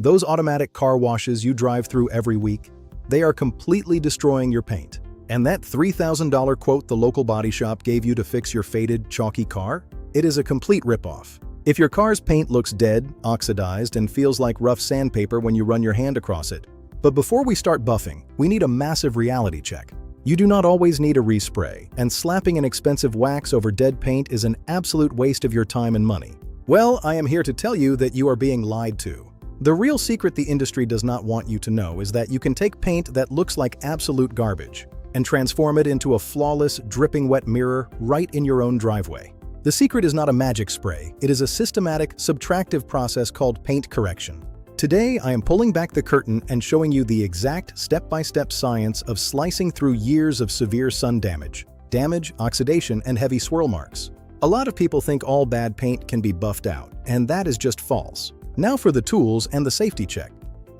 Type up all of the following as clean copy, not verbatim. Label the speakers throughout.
Speaker 1: Those automatic car washes you drive through every week, they are completely destroying your paint. And that $3,000 quote the local body shop gave you to fix your faded, chalky car? It is a complete ripoff. If your car's paint looks dead, oxidized, and feels like rough sandpaper when you run your hand across it. But before we start buffing, we need a massive reality check. You do not always need a respray, and slapping an expensive wax over dead paint is an absolute waste of your time and money. Well, I am here to tell you that you are being lied to. The real secret the industry does not want you to know is that you can take paint that looks like absolute garbage and transform it into a flawless, dripping wet mirror right in your own driveway. The secret is not a magic spray, it is a systematic, subtractive process called paint correction. Today, I am pulling back the curtain and showing you the exact step-by-step science of slicing through years of severe sun damage, oxidation, and heavy swirl marks. A lot of people think all bad paint can be buffed out, and that is just false. Now for the tools and the safety check.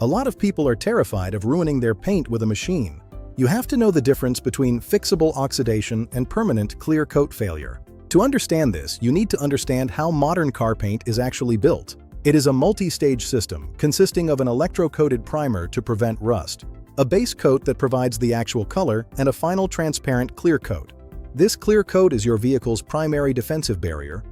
Speaker 1: A lot of people are terrified of ruining their paint with a machine. You have to know the difference between fixable oxidation and permanent clear coat failure. To understand this, you need to understand how modern car paint is actually built. It is a multi-stage system consisting of an electro-coated primer to prevent rust, a base coat that provides the actual color, and a final transparent clear coat. This clear coat is your vehicle's primary defensive barrier.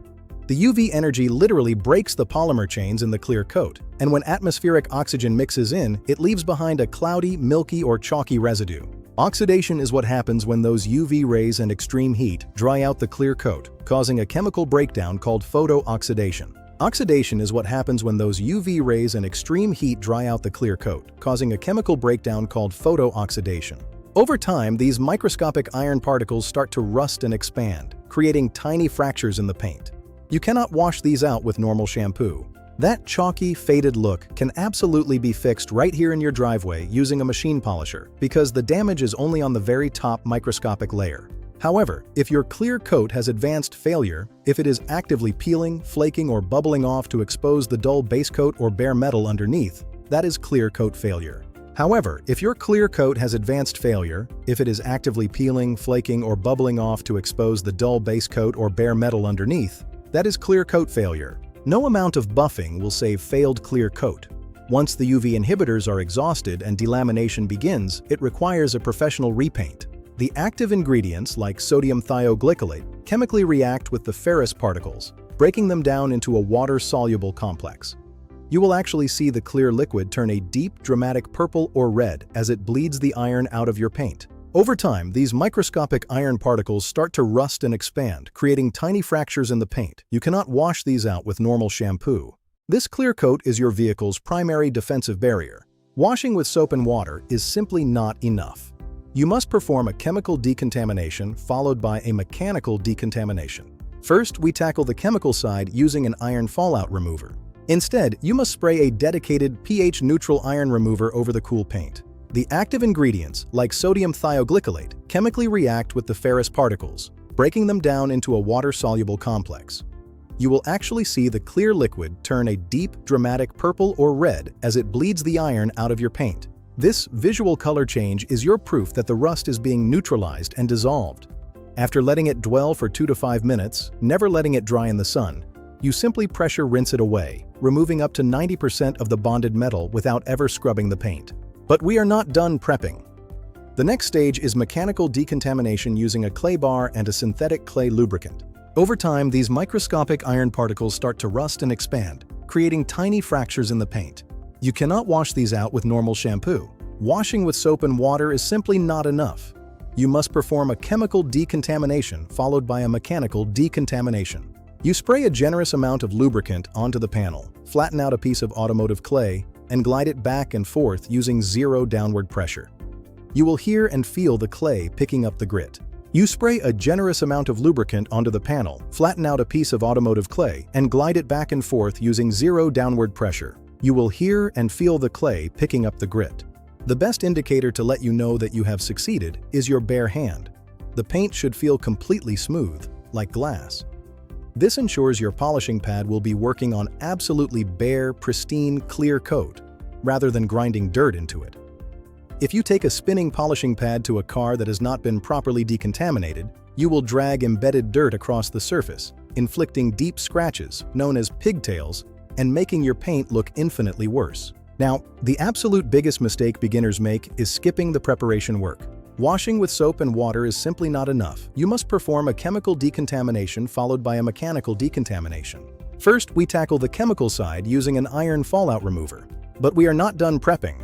Speaker 1: The UV energy literally breaks the polymer chains in the clear coat, and when atmospheric oxygen mixes in, it leaves behind a cloudy, milky, or chalky residue. Oxidation is what happens when those UV rays and extreme heat dry out the clear coat, causing a chemical breakdown called photo-oxidation. Oxidation is what happens when those UV rays and extreme heat dry out the clear coat, causing a chemical breakdown called photo-oxidation. Over time, these microscopic iron particles start to rust and expand, creating tiny fractures in the paint. You cannot wash these out with normal shampoo. That chalky, faded look can absolutely be fixed right here in your driveway using a machine polisher, because the damage is only on the very top microscopic layer. However, if your clear coat has advanced failure, if it is actively peeling, flaking, or bubbling off to expose the dull base coat or bare metal underneath, that is clear coat failure. However, if your clear coat has advanced failure, if it is actively peeling, flaking, or bubbling off to expose the dull base coat or bare metal underneath, that is clear coat failure. No amount of buffing will save failed clear coat. Once the UV inhibitors are exhausted and delamination begins, it requires a professional repaint. The active ingredients, like sodium thioglycolate, chemically react with the ferrous particles, breaking them down into a water-soluble complex. You will actually see the clear liquid turn a deep, dramatic purple or red as it bleeds the iron out of your paint. Over time, these microscopic iron particles start to rust and expand, creating tiny fractures in the paint. You cannot wash these out with normal shampoo. This clear coat is your vehicle's primary defensive barrier. Washing with soap and water is simply not enough. You must perform a chemical decontamination followed by a mechanical decontamination. First, we tackle the chemical side using an iron fallout remover. Instead, you must spray a dedicated pH-neutral iron remover over the cool paint. The active ingredients, like sodium thioglycolate, chemically react with the ferrous particles, breaking them down into a water-soluble complex. You will actually see the clear liquid turn a deep, dramatic purple or red as it bleeds the iron out of your paint. This visual color change is your proof that the rust is being neutralized and dissolved. After letting it dwell for 2 to 5 minutes, never letting it dry in the sun, you simply pressure rinse it away, removing up to 90% of the bonded metal without ever scrubbing the paint. But we are not done prepping. The next stage is mechanical decontamination using a clay bar and a synthetic clay lubricant. Over time, these microscopic iron particles start to rust and expand, creating tiny fractures in the paint. You cannot wash these out with normal shampoo. Washing with soap and water is simply not enough. You must perform a chemical decontamination followed by a mechanical decontamination. You spray a generous amount of lubricant onto the panel, flatten out a piece of automotive clay, and glide it back and forth using zero downward pressure. You will hear and feel the clay picking up the grit. You spray a generous amount of lubricant onto the panel, flatten out a piece of automotive clay, and glide it back and forth using zero downward pressure. You will hear and feel the clay picking up the grit. The best indicator to let you know that you have succeeded is your bare hand. The paint should feel completely smooth, like glass. This ensures your polishing pad will be working on absolutely bare, pristine, clear coat, rather than grinding dirt into it. If you take a spinning polishing pad to a car that has not been properly decontaminated, you will drag embedded dirt across the surface, inflicting deep scratches, known as pigtails, and making your paint look infinitely worse. Now, the absolute biggest mistake beginners make is skipping the preparation work. Washing with soap and water is simply not enough. You must perform a chemical decontamination followed by a mechanical decontamination. First, we tackle the chemical side using an iron fallout remover. But we are not done prepping.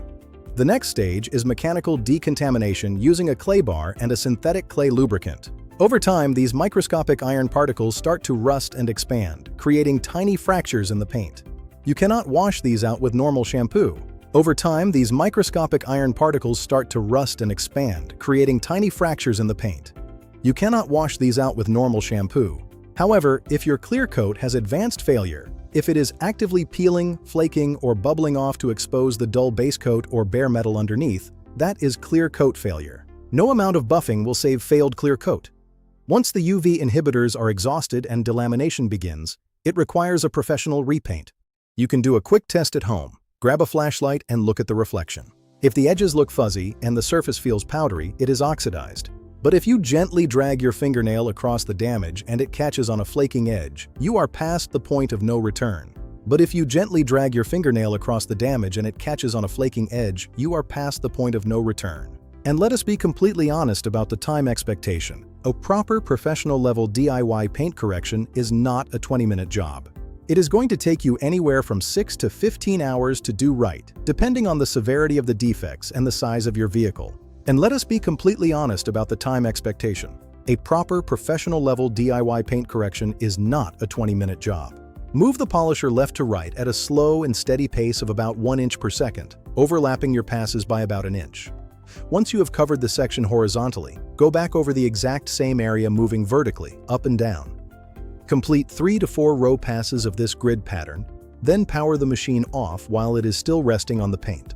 Speaker 1: The next stage is mechanical decontamination using a clay bar and a synthetic clay lubricant. Over time, these microscopic iron particles start to rust and expand, creating tiny fractures in the paint. You cannot wash these out with normal shampoo. Over time, these microscopic iron particles start to rust and expand, creating tiny fractures in the paint. You cannot wash these out with normal shampoo. However, if your clear coat has advanced failure, if it is actively peeling, flaking, or bubbling off to expose the dull base coat or bare metal underneath, that is clear coat failure. No amount of buffing will save failed clear coat. Once the UV inhibitors are exhausted and delamination begins, it requires a professional repaint. You can do a quick test at home. Grab a flashlight and look at the reflection. If the edges look fuzzy and the surface feels powdery, it is oxidized. But if you gently drag your fingernail across the damage and it catches on a flaking edge, you are past the point of no return. But if you gently drag your fingernail across the damage and it catches on a flaking edge, you are past the point of no return. And let us be completely honest about the time expectation. A proper professional-level DIY paint correction is not a 20-minute job. It is going to take you anywhere from 6 to 15 hours to do right, depending on the severity of the defects and the size of your vehicle. And let us be completely honest about the time expectation. A proper professional-level DIY paint correction is not a 20-minute job. Move the polisher left to right at a slow and steady pace of about 1 inch per second, overlapping your passes by about an inch. Once you have covered the section horizontally, go back over the exact same area moving vertically, up and down. Complete 3 to 4 row passes of this grid pattern, then power the machine off while it is still resting on the paint.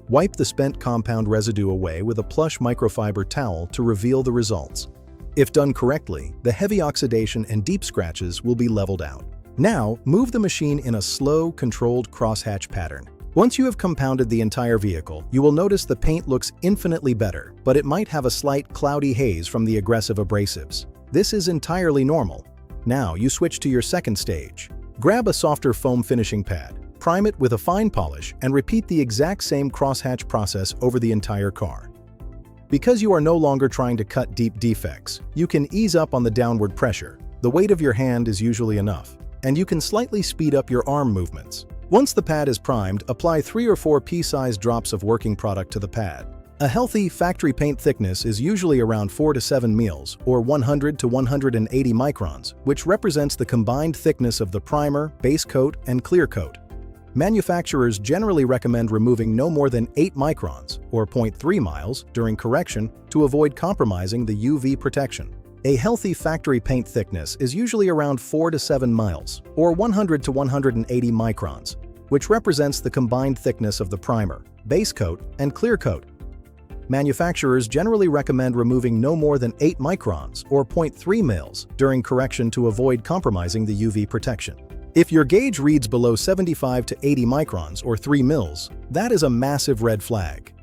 Speaker 1: Wipe the spent compound residue away with a plush microfiber towel to reveal the results. If done correctly, the heavy oxidation and deep scratches will be leveled out. Now, move the machine in a slow, controlled crosshatch pattern. Once you have compounded the entire vehicle, you will notice the paint looks infinitely better, but it might have a slight cloudy haze from the aggressive abrasives. This is entirely normal. Now you switch to your second stage. Grab a softer foam finishing pad, prime it with a fine polish, and repeat the exact same crosshatch process over the entire car. Because you are no longer trying to cut deep defects, you can ease up on the downward pressure. The weight of your hand is usually enough, and you can slightly speed up your arm movements. Once the pad is primed, apply 3 or 4 pea-sized drops of working product to the pad. A healthy factory paint thickness is usually around 4 to 7 mils, or 100 to 180 microns, which represents the combined thickness of the primer, base coat, and clear coat. Manufacturers generally recommend removing no more than 8 microns, or 0.3 miles, during correction to avoid compromising the UV protection. A healthy factory paint thickness is usually around 4 to 7 miles, or 100 to 180 microns, which represents the combined thickness of the primer, base coat, and clear coat. Manufacturers generally recommend removing no more than 8 microns, or 0.3 mils, during correction to avoid compromising the UV protection. If your gauge reads below 75 to 80 microns, or 3 mils, that is a massive red flag.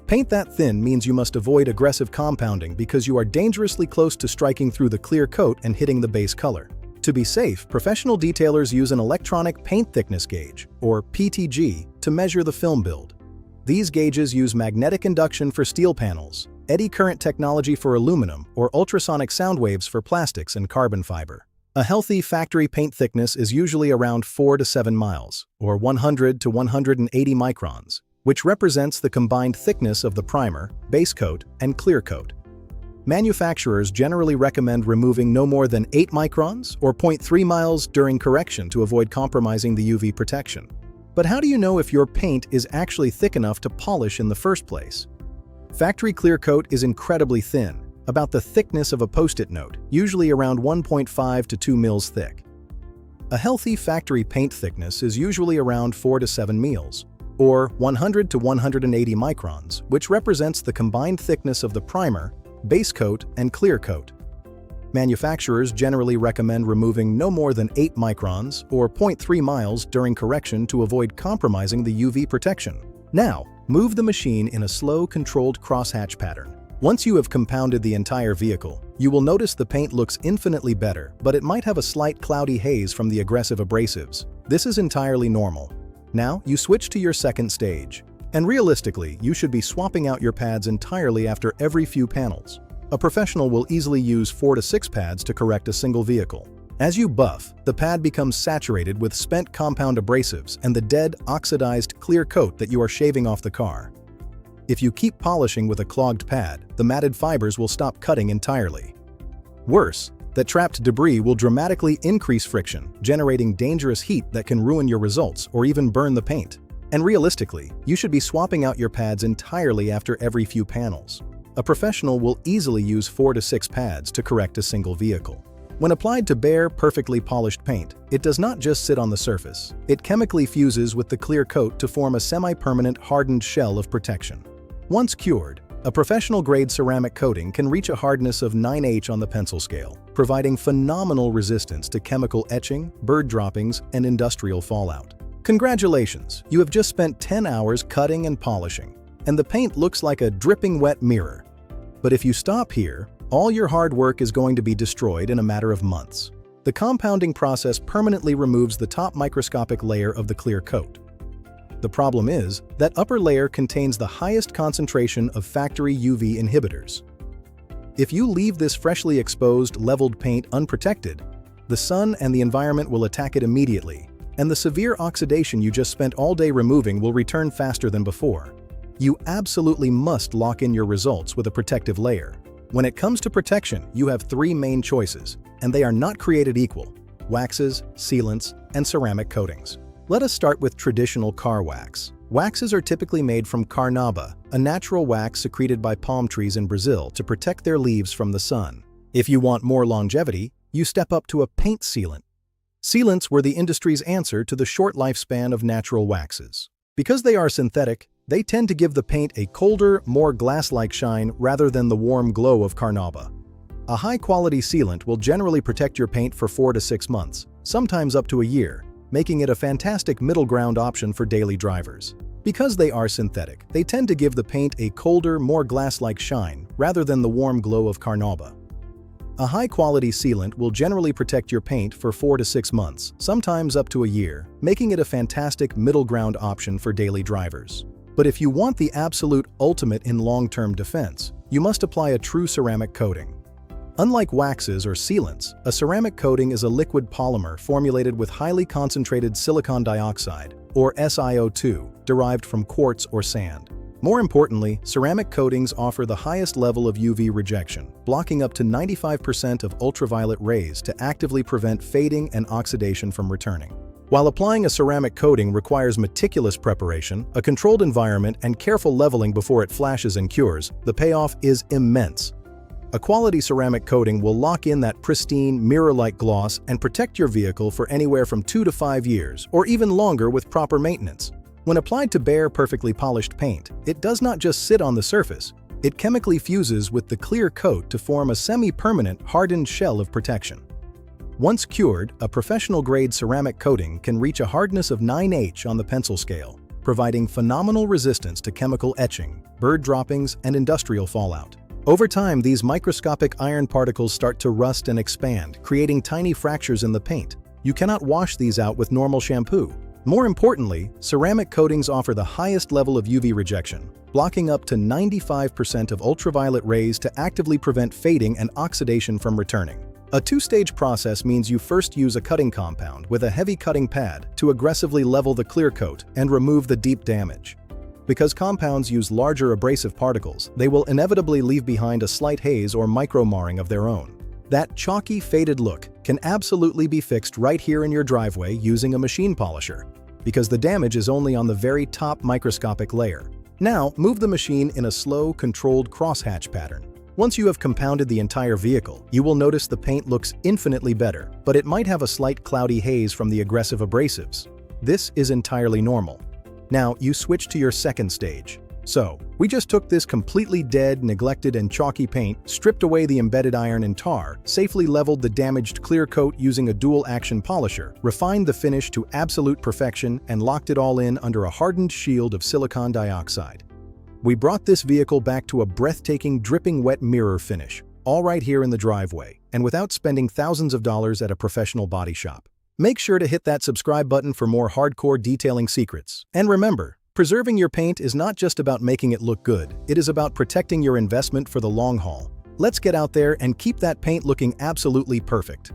Speaker 1: Paint that thin means you must avoid aggressive compounding because you are dangerously close to striking through the clear coat and hitting the base color. To be safe, professional detailers use an electronic paint thickness gauge, or PTG, to measure the film build. These gauges use magnetic induction for steel panels, eddy current technology for aluminum, or ultrasonic sound waves for plastics and carbon fiber. A healthy factory paint thickness is usually around 4 to 7 miles, or 100 to 180 microns, which represents the combined thickness of the primer, base coat, and clear coat. Manufacturers generally recommend removing no more than 8 microns, or 0.3 miles, during correction to avoid compromising the UV protection. But how do you know if your paint is actually thick enough to polish in the first place? Factory clear coat is incredibly thin, about the thickness of a Post-it note, usually around 1.5 to 2 mils thick. A healthy factory paint thickness is usually around 4 to 7 mils, or 100 to 180 microns, which represents the combined thickness of the primer, base coat, and clear coat. Manufacturers generally recommend removing no more than 8 microns, or 0.3 miles, during correction to avoid compromising the UV protection. Now, move the machine in a slow, controlled crosshatch pattern. Once you have compounded the entire vehicle, you will notice the paint looks infinitely better, but it might have a slight cloudy haze from the aggressive abrasives. This is entirely normal. Now, you switch to your second stage. And realistically, you should be swapping out your pads entirely after every few panels. A professional will easily use 4 to 6 pads to correct a single vehicle. As you buff, the pad becomes saturated with spent compound abrasives and the dead, oxidized, clear coat that you are shaving off the car. If you keep polishing with a clogged pad, the matted fibers will stop cutting entirely. Worse, that trapped debris will dramatically increase friction, generating dangerous heat that can ruin your results or even burn the paint. And realistically, you should be swapping out your pads entirely after every few panels. A professional will easily use 4 to 6 pads to correct a single vehicle. When applied to bare, perfectly polished paint, it does not just sit on the surface. It chemically fuses with the clear coat to form a semi-permanent hardened shell of protection. Once cured, a professional-grade ceramic coating can reach a hardness of 9H on the pencil scale, providing phenomenal resistance to chemical etching, bird droppings, and industrial fallout. Congratulations, you have just spent 10 hours cutting and polishing, and the paint looks like a dripping wet mirror. But if you stop here, all your hard work is going to be destroyed in a matter of months. The compounding process permanently removes the top microscopic layer of the clear coat. The problem is, that upper layer contains the highest concentration of factory UV inhibitors. If you leave this freshly exposed, leveled paint unprotected, the sun and the environment will attack it immediately, and the severe oxidation you just spent all day removing will return faster than before. You absolutely must lock in your results with a protective layer. When it comes to protection, you have 3 main choices, and they are not created equal: waxes, sealants, and ceramic coatings. Let us start with traditional car wax. Waxes are typically made from carnauba, a natural wax secreted by palm trees in Brazil to protect their leaves from the sun. If you want more longevity, you step up to a paint sealant. Sealants were the industry's answer to the short lifespan of natural waxes. Because they are synthetic, they tend to give the paint a colder, more glass-like shine rather than the warm glow of carnauba. A high-quality sealant will generally protect your paint for 4 to 6 months, sometimes up to a year, making it a fantastic middle ground option for daily drivers. Because they are synthetic, they tend to give the paint a colder, more glass-like shine rather than the warm glow of carnauba. A high-quality sealant will generally protect your paint for 4 to 6 months, sometimes up to a year, making it a fantastic middle ground option for daily drivers. But if you want the absolute ultimate in long-term defense, you must apply a true ceramic coating. Unlike waxes or sealants, a ceramic coating is a liquid polymer formulated with highly concentrated silicon dioxide, or SiO2, derived from quartz or sand. More importantly, ceramic coatings offer the highest level of UV rejection, blocking up to 95% of ultraviolet rays to actively prevent fading and oxidation from returning. While applying a ceramic coating requires meticulous preparation, a controlled environment, and careful leveling before it flashes and cures, the payoff is immense. A quality ceramic coating will lock in that pristine, mirror-like gloss and protect your vehicle for anywhere from 2 to 5 years, or even longer with proper maintenance. When applied to bare, perfectly polished paint, it does not just sit on the surface. It chemically fuses with the clear coat to form a semi-permanent, hardened shell of protection. Once cured, a professional-grade ceramic coating can reach a hardness of 9H on the pencil scale, providing phenomenal resistance to chemical etching, bird droppings, and industrial fallout. Over time, these microscopic iron particles start to rust and expand, creating tiny fractures in the paint. You cannot wash these out with normal shampoo. More importantly, ceramic coatings offer the highest level of UV rejection, blocking up to 95% of ultraviolet rays to actively prevent fading and oxidation from returning. A 2-stage process means you first use a cutting compound with a heavy cutting pad to aggressively level the clear coat and remove the deep damage. Because compounds use larger abrasive particles, they will inevitably leave behind a slight haze or micro-marring of their own. That chalky, faded look can absolutely be fixed right here in your driveway using a machine polisher, because the damage is only on the very top microscopic layer. Now, move the machine in a slow, controlled crosshatch pattern. Once you have compounded the entire vehicle, you will notice the paint looks infinitely better, but it might have a slight cloudy haze from the aggressive abrasives. This is entirely normal. Now, you switch to your second stage. So, we just took this completely dead, neglected, and chalky paint, stripped away the embedded iron and tar, safely leveled the damaged clear coat using a dual-action polisher, refined the finish to absolute perfection, and locked it all in under a hardened shield of silicon dioxide. We brought this vehicle back to a breathtaking, dripping wet mirror finish, all right here in the driveway, and without spending thousands of dollars at a professional body shop. Make sure to hit that subscribe button for more hardcore detailing secrets. And remember, preserving your paint is not just about making it look good, it is about protecting your investment for the long haul. Let's get out there and keep that paint looking absolutely perfect.